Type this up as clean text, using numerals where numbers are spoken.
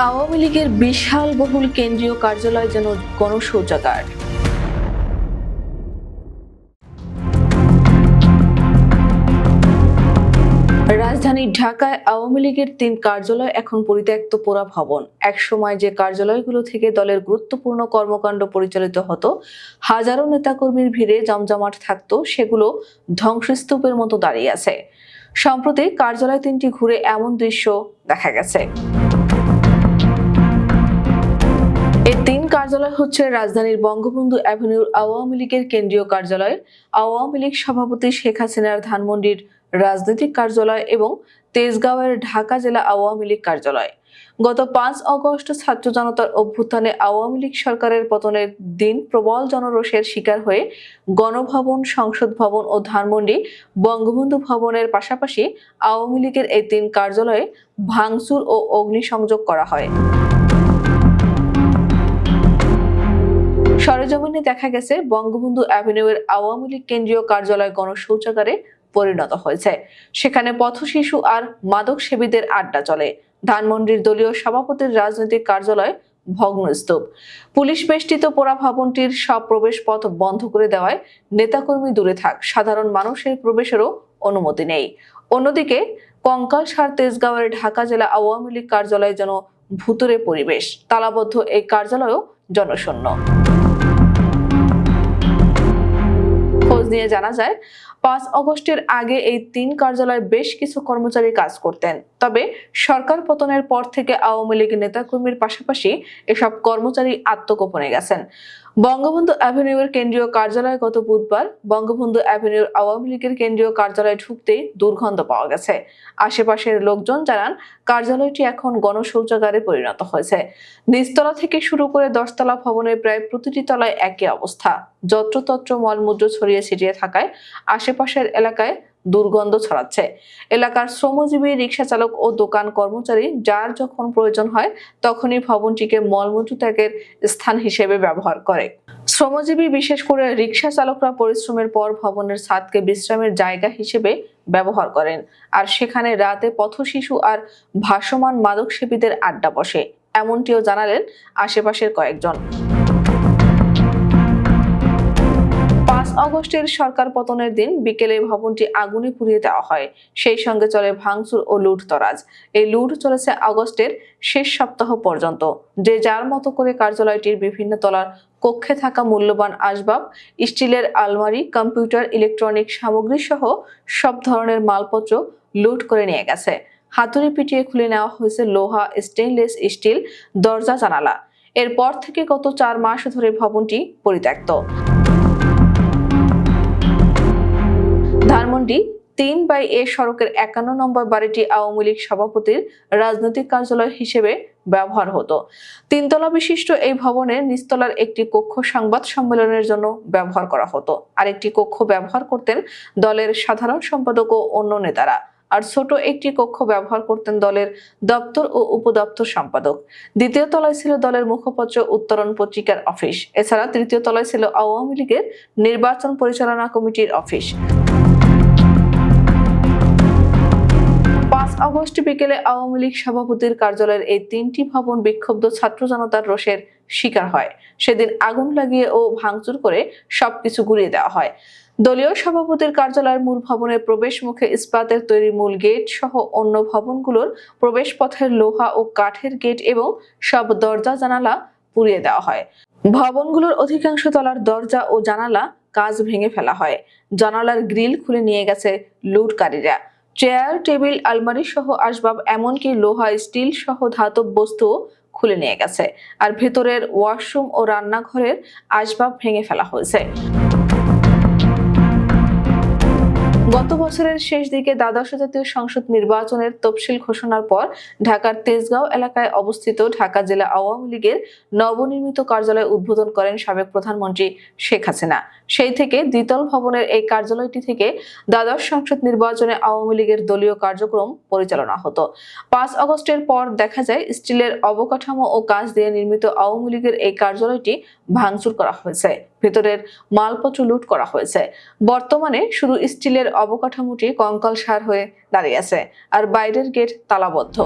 আওয়ামী লীগের বিশাল বহুল কেন্দ্রীয় কার্যালয় যেন গণশৌচাগার। রাজধানী ঢাকায় আওয়ামী লীগের ৩ কার্যালয় এখন পরিত্যক্ত পোড়া ভবন। একসময় যে কার্যালয়গুলো থেকে দলের গুরুত্বপূর্ণ কর্মকাণ্ড পরিচালিত হতো, হাজারো নেতাকর্মীর ভিড়ে জমজমাট থাকতো, সেগুলো ধ্বংসস্তূপের মতো দাঁড়িয়ে আছে। সম্প্রতি কার্যালয় ৩টি ঘুরে এমন দৃশ্য দেখা গেছে। এই ৩ কার্যালয় হচ্ছে রাজধানীর বঙ্গবন্ধু অ্যাভিনিউর আওয়ামী লীগের কেন্দ্রীয় কার্যালয়, আওয়ামী লীগ সভাপতি শেখ হাসিনার ধানমন্ডির রাজনৈতিক কার্যালয় এবং তেজগাঁওয়ের ঢাকা জেলা আওয়ামী লীগ কার্যালয়। গত ৫ আগস্ট ছাত্র জনতার অভ্যুত্থানে আওয়ামী লীগ সরকারের পতনের দিন প্রবল জনরোষের শিকার হয়ে গণভবন, সংসদ ভবন ও ধানমন্ডি বঙ্গবন্ধু ভবনের পাশাপাশি আওয়ামী লীগের এই ৩ কার্যালয়ে ভাঙচুর ও অগ্নিসংযোগ করা হয়। সরেজমিনে দেখা গেছে বঙ্গবন্ধু অ্যাভিনিউয়ের আওয়ামী লীগ কেন্দ্রীয় কার্যালয় গণশৌচাগারে পরিণত হয়েছে। সেখানে পথশিশু আর মাদক সেবীদের আড্ডা চলে। ধানমন্ডির দলীয় সভাপতির রাজনৈতিক কার্যালয় ভগ্নস্তূপ। পুলিশ বেষ্টিত পোড়া ভবনটির সব প্রবেশ পথ বন্ধ করে দেওয়ায় নেতাকর্মী দূরে থাক, সাধারণ মানুষের প্রবেশেরও অনুমতি নেই। অন্যদিকে কঙ্কালসার তেজগাঁওয়ের ঢাকা জেলা আওয়ামী লীগ কার্যালয় যেন ভুতুরে পরিবেশ। তালাবদ্ধ এই কার্যালয়ও জনশূন্য। খোঁজ নিয়ে জানা যায়, ৫ আগস্টের আগে এই ৩ কার্যালয়ে বেশ কিছু কর্মচারী কাজ করতেন। তবে সরকার পতনের পর থেকে আওয়ামী লীগ নেতাকর্মীর পাশাপাশি এসব কর্মচারী আত্মগোপনে গেছেন। বঙ্গবন্ধু অ্যাভিনিউয়ের কেন্দ্রীয় কার্যালয়ে গত বুধবার বঙ্গবন্ধু অ্যাভিনিউর আওয়ামী লীগের কেন্দ্রীয় কার্যালয়ে ঢুকতেই দুর্গন্ধ পাওয়া গেছে। আশেপাশের লোকজন জানান, কার্যালয়টি এখন গণশৌচাগারে পরিণত হয়েছে। নিচতলা থেকে শুরু করে ১০তলা ভবনের প্রায় প্রতিটি তলায় একই অবস্থা। যত্রতত্র মলমূত্র ছড়িয়ে ছিটিয়ে থাকায় আশেপাশের এলাকায় দুর্গন্ধ ছড়াচ্ছে। এলাকার শ্রমজীবী, রিকশা চালক ও দোকান কর্মচারী যার যখন প্রয়োজন হয় তখনই ভবনটিকে মলমূত্র ত্যাগের স্থান হিসেবে ব্যবহার করে। শ্রমজীবী, বিশেষ করে রিকশা চালকরা পরিশ্রমের পর ভবনের ছাদকে বিশ্রামের জায়গা হিসেবে ব্যবহার করেন। আর সেখানে রাতে পথশিশু আর ভাসমান মাদক সেবীদের আড্ডা বসে, এমনটিও জানালেন আশেপাশের কয়েকজন। ৫ আগস্টের সরকার পতনের দিন বিকেলে ভবনটি আগুনে পুড়িয়ে দেওয়া হয়। সেই সঙ্গে চলে ভাঙচুর ও লুটতরাজ। এই লুট চলেছে আগস্টের শেষ সপ্তাহ পর্যন্ত। যে যার মতো করে কার্যালয়টির বিভিন্ন তলার কক্ষে থাকা মূল্যবান আসবাব, স্টিলের আলমারি, কম্পিউটার, ইলেকট্রনিক সামগ্রী সহ সব ধরনের মালপত্র লুট করে নিয়ে গেছে। হাতুড়ি পিটিয়ে খুলে নেওয়া হয়েছে লোহা, স্টেইনলেস স্টিল দরজা, জানালা। এরপর থেকে গত ৪ মাস ধরে ভবনটি পরিত্যক্ত। ধানমন্ডি ৩/এ সড়কের ৫১ নম্বর বাড়িটি আওয়ামী লীগ সভাপতির রাজনৈতিক কার্যালয় হিসেবে ব্যবহার হতো। ৩ তলা বিশিষ্ট এই ভবনের নিচতলার একটি কক্ষ সংবাদ সম্মেলনের জন্য ব্যবহার করা হতো। আরেকটি কক্ষ ব্যবহার করতেন দলের সাধারণ সম্পাদক ও অন্য নেতারা। আর ছোট একটি কক্ষ ব্যবহার করতেন দলের দপ্তর ও উপদপ্তর সম্পাদক। দ্বিতীয় তলায় ছিল দলের মুখপত্র উত্তরণ পত্রিকার অফিস। এছাড়া তৃতীয় তলায় ছিল আওয়ামী লীগের নির্বাচন পরিচালনা কমিটির অফিস। ৫ আগস্ট বিকেলে আওয়ামী লীগ সভাপতির কার্যালয়ের এই ৩টি ভবন বিক্ষুব্ধ ছাত্র জনতার রোষের শিকার হয়। সেদিন আগুন লাগিয়ে ও ভাঙচুর করে সবকিছু গুঁড়িয়ে দেওয়া হয়। দলীয় সভাপতির কার্যালয়ের মূল ভবনের প্রবেশ মুখে ইস্পাতের তৈরি মূল গেট সহ অন্য ভবনগুলোর প্রবেশ পথের লোহা ও কাঠের গেট এবং সব দরজা জানালা পুড়িয়ে দেওয়া হয়। ভবনগুলোর অধিকাংশ তলার দরজা ও জানালা কাঁচ ভেঙে ফেলা হয়। জানালার গ্রিল খুলে নিয়ে গেছে লুটকারীরা। চেয়ার, টেবিল, আলমারি সহ আসবাব, এমনকি লোহা, স্টিল সহ ধাতব বস্তু খুলে নিয়ে গেছে। আর ভেতরের ওয়াশরুম ও রান্নাঘরের আসবাব ভেঙে ফেলা হয়েছে। গত বছরের শেষ দিকে দ্বাদশ জাতীয় সংসদ নির্বাচনের তফসিল ঘোষণার পর ঢাকার তেজগাঁও এলাকায় অবস্থিত ঢাকা জেলা আওয়ামী লীগের নবনির্মিত কার্যালয় উদ্বোধন করেন সাবেক প্রধানমন্ত্রী শেখ হাসিনা। সেই থেকে দ্বিতল ভবনের এই কার্যালয়টি থেকে দ্বাদশ সংসদ নির্বাচনে আওয়ামী লীগের দলীয় কার্যক্রম পরিচালনা হতো। ৫ আগস্টের পর দেখা যায়, স্টিলের অবকাঠামো ও কাঁচ দিয়ে নির্মিত আওয়ামী লীগের এই কার্যালয়টি ভাঙচুর করা হয়েছে। ভেতরের মালপত্র লুট করা হয়েছে। বর্তমানে শুধু স্টিলের অবকাঠামোটি কঙ্কালসার হয়ে দাঁড়িয়ে আছে, আর বাইরের গেট তালাবদ্ধ।